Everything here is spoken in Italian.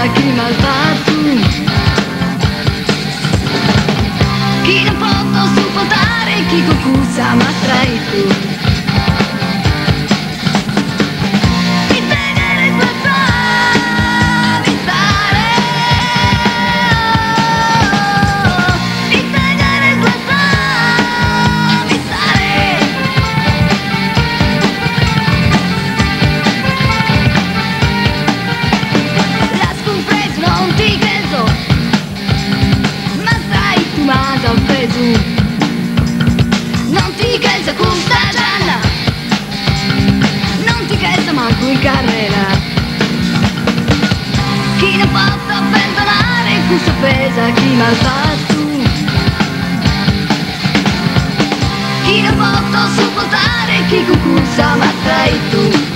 offesa, chi mal fatto, chi non può sopportare, chi concusa ma trai tu. Non ti calza questa danna, non ti calza manco in carrera. Chi non possa perdonare questa offesa, chi mal fatto, chi non possa sopportare, chi concusa ma trai tu.